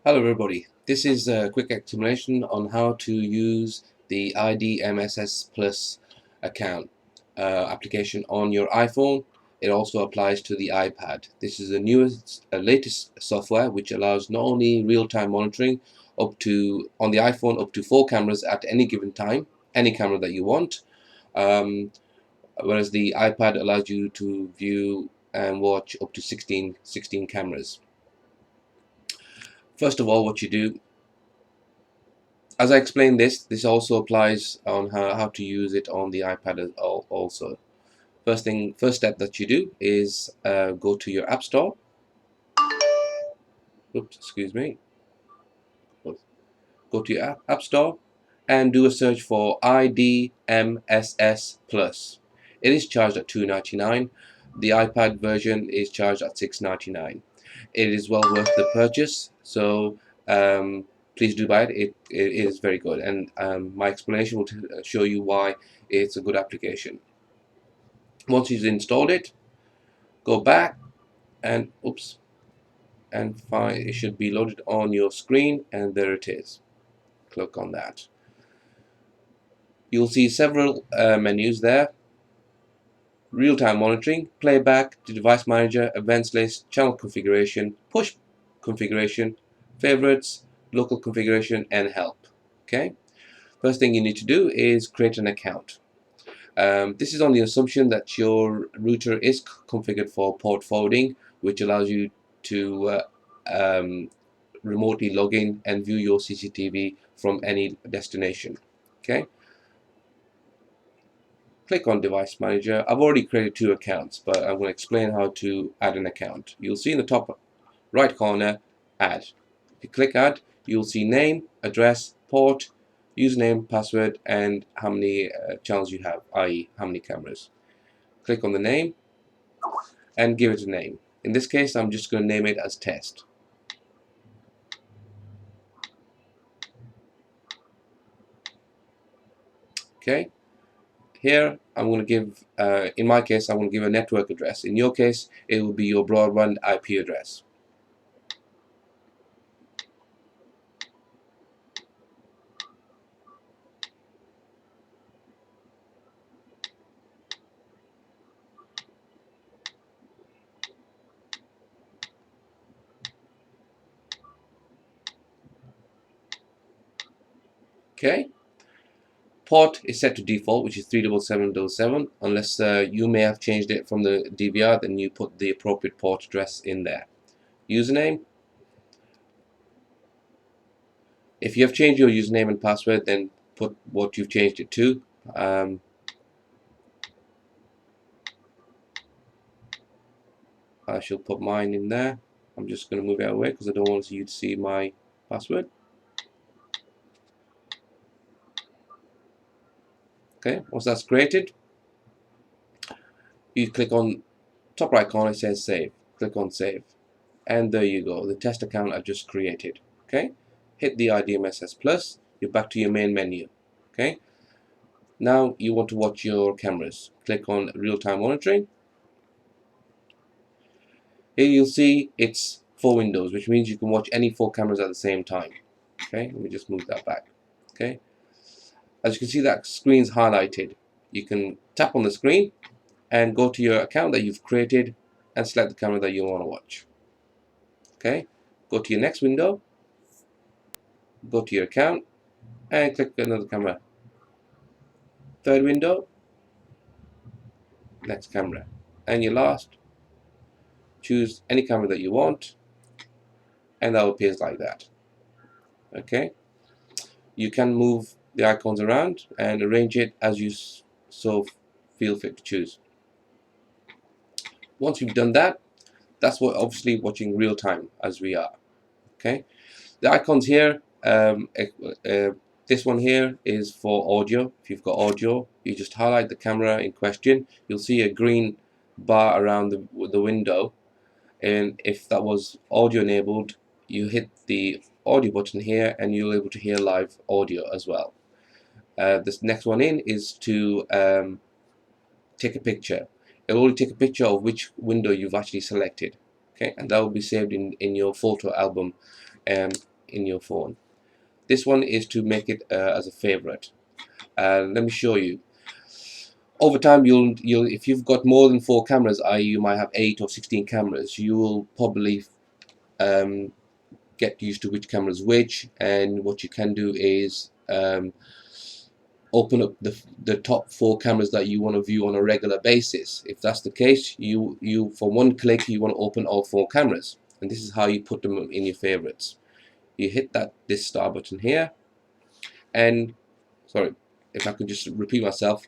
Hello everybody, this is a quick explanation on how to use the idmss Plus account application on your iPhone. It also applies to the iPad. This is the latest software which allows not only real-time monitoring on the iPhone up to 4 cameras at any given time, any camera that you want, um, whereas the iPad allows you to view and watch up to 16 cameras. First of all, what you do, as I explained this also applies on how to use it on the iPad also. First step that you do is go to your App Store. Oops, excuse me. Go to your App Store and do a search for idmss Plus. It is charged at $2.99. The iPad version is charged at $6.99. It is well worth the purchase, so please do buy it. It is very good, and my explanation will show you why it's a good application. Once you've installed it, go back and find it should be loaded on your screen, and there it is. Click on that. You'll see several menus there: real-time monitoring, playback, the device manager, events list, channel configuration, push configuration, favorites, local configuration, and help. Okay, first thing you need to do is create an account. This is on the assumption that your router is configured for port forwarding, which allows you to remotely log in and view your CCTV from any destination. Okay, click on Device Manager. I've already created 2 accounts, but I'm going to explain how to add an account. You'll see in the top right corner, Add. If you click Add, you'll see name, address, port, username, password, and how many channels you have, i.e. how many cameras. Click on the name and give it a name. In this case, I'm just going to name it as Test. Okay. Here, I'm going to give, in my case, I'm going to give a network address. In your case, it will be your broadband IP address. Okay. Port is set to default, which is 37777, unless you may have changed it from the DVR, then you put the appropriate port address in there. Username. If you have changed your username and password, then put what you've changed it to. I shall put mine in there. I'm just going to move it away because I don't want you to see my password. Okay, once that's created, you click on top right corner, it says Save. Click on Save. And there you go, the test account I just created. Okay, hit the idmss Plus, you're back to your main menu. Okay, now you want to watch your cameras. Click on real-time monitoring. Here you'll see it's 4 windows, which means you can watch any 4 cameras at the same time. Okay, let me just move that back. Okay, as you can see, that screen's highlighted. You can tap on the screen and go to your account that you've created and select the camera that you want to watch. Okay, go to your next window, go to your account and click another camera. Third window, next camera, and your last, choose any camera that you want, and that appears like that. Okay, you can move the icons around and arrange it as you so feel fit to choose. Once you've done that, that's what obviously watching real time as we are. Okay, the icons here, this one here is for audio. If you've got audio, you just highlight the camera in question. You'll see a green bar around the window, and if that was audio enabled, you hit the audio button here and you're able to hear live audio as well. This next one in is to take a picture. It will only take a picture of which window you've actually selected. Okay, and that will be saved in your photo album. in your phone. This one is to make it as a favorite. Let me show you. Over time, you'll if you've got more than 4 cameras, i.e. you might have 8 or 16 cameras, you will probably get used to which camera is which, and what you can do is open up the top 4 cameras that you want to view on a regular basis. If that's the case, you for one click you want to open all 4 cameras, and this is how you put them in your favorites. You hit this star button here, and sorry if I could just repeat myself,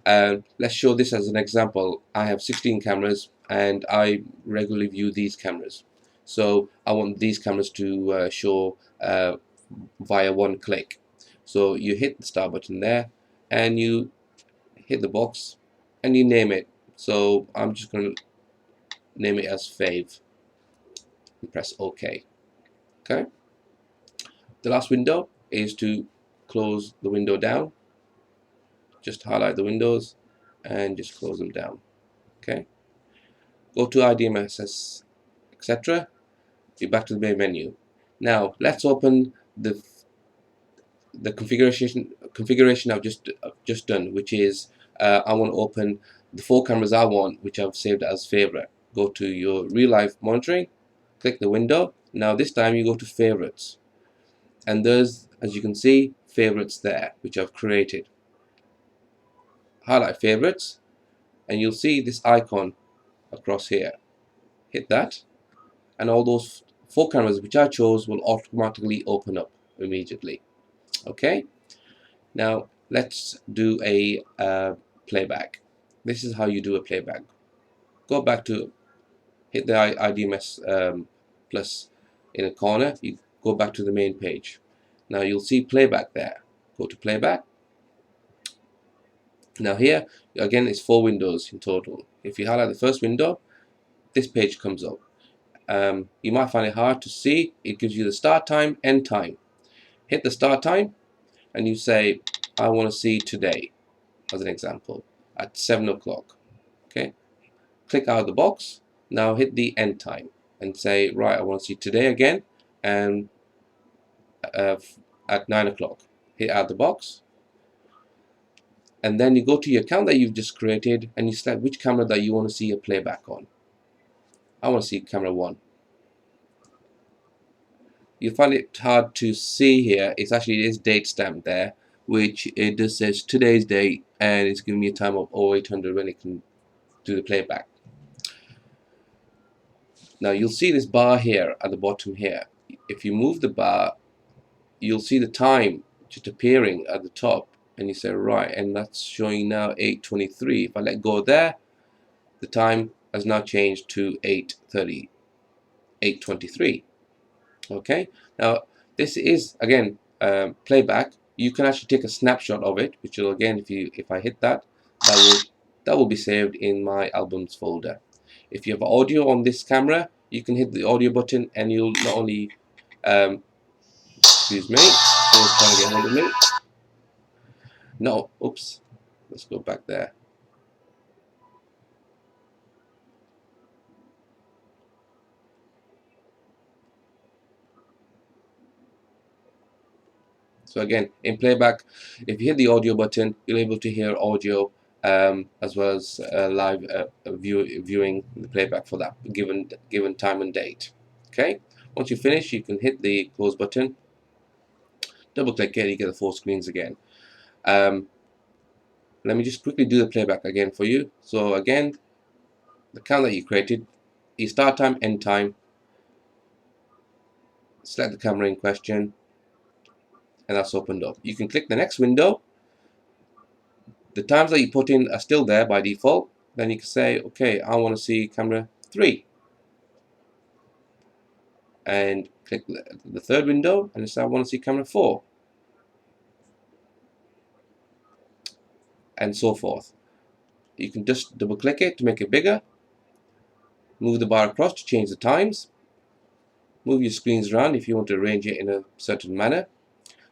let's show this as an example. I have 16 cameras and I regularly view these cameras, so I want these cameras to show via one click. So you hit the star button there and you hit the box and you name it. So I'm just going to name it as fave and press OK. Okay. The last window is to close the window down. Just highlight the windows and just close them down. Okay. Go to idmss, etc. You're back to the main menu. Now let's open the configuration I've just done, which is I want to open the 4 cameras I want, which I've saved as favorite. Go to your real life monitoring, click the window. Now this time you go to favorites, and there's, as you can see, favorites there which I've created. Highlight favorites and you'll see this icon across here. Hit that and all those 4 cameras which I chose will automatically open up immediately. Okay, now let's do a playback. This is how you do a playback. Go back to, hit the idmss plus in a corner, you go back to the main page. Now you'll see playback there. Go to playback. Now here again it's 4 windows in total. If you highlight the first window, this page comes up. You might find it hard to see. It gives you the start time, end time. Hit the start time and you say I want to see today, as an example, at 7 o'clock. Okay, click out of the box. Now hit the end time and say, right, I want to see today again, and at 9 o'clock. Hit out the box, and then you go to your account that you've just created and you select which camera that you want to see a playback on. I want to see camera 1. You find it hard to see here. It's actually this date stamp there, which it just says today's date, and it's giving me a time of 0800 when it can do the playback. Now you'll see this bar here at the bottom here. If you move the bar, you'll see the time just appearing at the top, and you say, right, and that's showing now 8:23. If I let go there, the time has now changed to 8:30, 8:23. Okay, now this is again playback. You can actually take a snapshot of it, which will, again, if I hit that, that will be saved in my albums folder. If you have audio on this camera, you can hit the audio button and you'll not only excuse me, someone's trying to get hold of me. No, oops, let's go back there. So again, in playback, if you hit the audio button, you're able to hear audio as well as live viewing the playback for that given time and date. Okay, once you finish, you can hit the close button, double click it, you get the 4 screens again. Let me just quickly do the playback again for you. So again, the count that you created, your start time, end time, select the camera in question, and that's opened up. You can click the next window. The times that you put in are still there by default. Then you can say, okay, I want to see camera 3, and click the third window and say I want to see camera 4, and so forth. You can just double click it to make it bigger, move the bar across to change the times, move your screens around if you want to arrange it in a certain manner.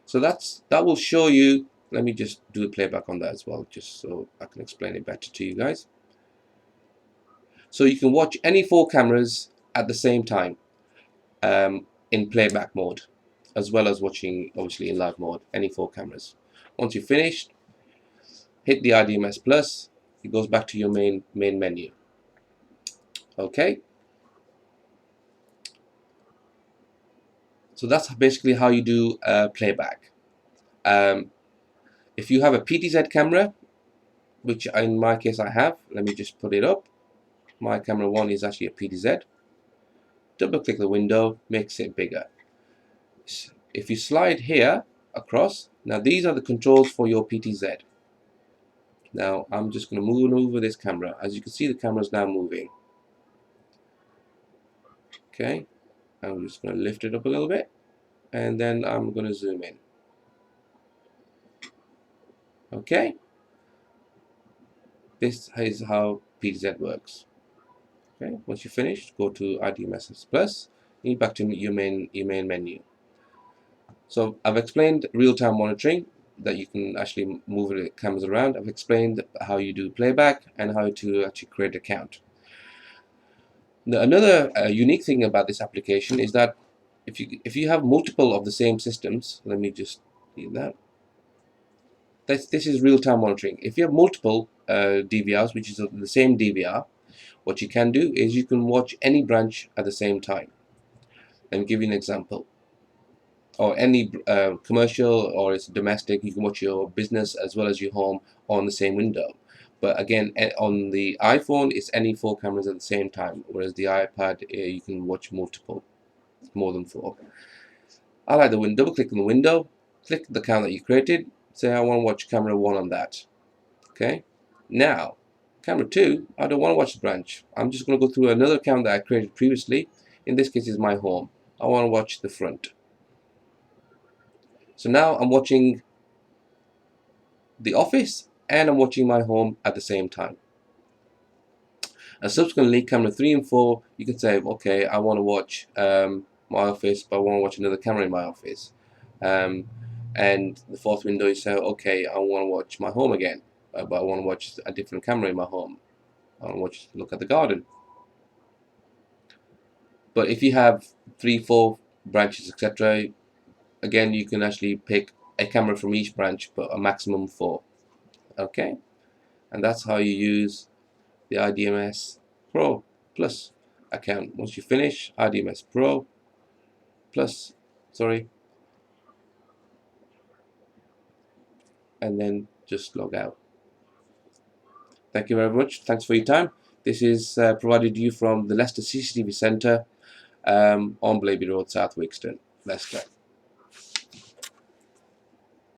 So that will show you. Let me just do a playback on that as well, just so I can explain it better to you guys. So you can watch any 4 cameras at the same time in playback mode. as well as watching obviously in live mode, any 4 cameras. Once you've finished, hit the idmss plus, it goes back to your main menu. Okay, so that's basically how you do playback. If you have a PTZ camera, which in my case I have, let me just put it up. My camera 1 is actually a PTZ. Double click the window, makes it bigger. If you slide here across, now these are the controls for your PTZ. Now I'm just going to move over this camera. As you can see, the camera is now moving. Okay, I'm just going to lift it up a little bit, and then I'm going to zoom in. Okay, this is how PTZ works. Okay, once you finish, go to idmss plus, and back to your main menu. So I've explained real-time monitoring, that you can actually move the cameras around. I've explained how you do playback and how to actually create an account. Now, another unique thing about this application is that if you have multiple of the same systems, let me just do that. This is real-time monitoring. If you have multiple DVRs, which is the same DVR, what you can do is you can watch any branch at the same time. Let me give you an example. Or any commercial, or it's domestic, you can watch your business as well as your home on the same window. But again, on the iPhone, it's any 4 cameras at the same time, whereas the iPad, you can watch multiple, more than 4. I like the window. Double click on the window, click the account that you created, say I want to watch camera 1 on that. Okay, now camera 2, I don't want to watch the branch. I'm just going to go through another account that I created previously. In this case, is my home. I want to watch the front. So now I'm watching the office and I'm watching my home at the same time. And subsequently, camera 3 and 4, you can say, okay, I want to watch my office, but I want to watch another camera in my office. And the 4th window, you say, okay, I want to watch my home again, but I want to watch a different camera in my home. I want to look at the garden. But if you have 3, 4 branches, etc., again, you can actually pick a camera from each branch, but a maximum 4. Okay, and that's how you use the idmss Pro Plus account. Once you finish, idmss Pro Plus, and then just log out. Thank you very much. Thanks for your time. This is provided to you from the Leicester CCTV Centre on Blaby Road, South Wixton, Leicester.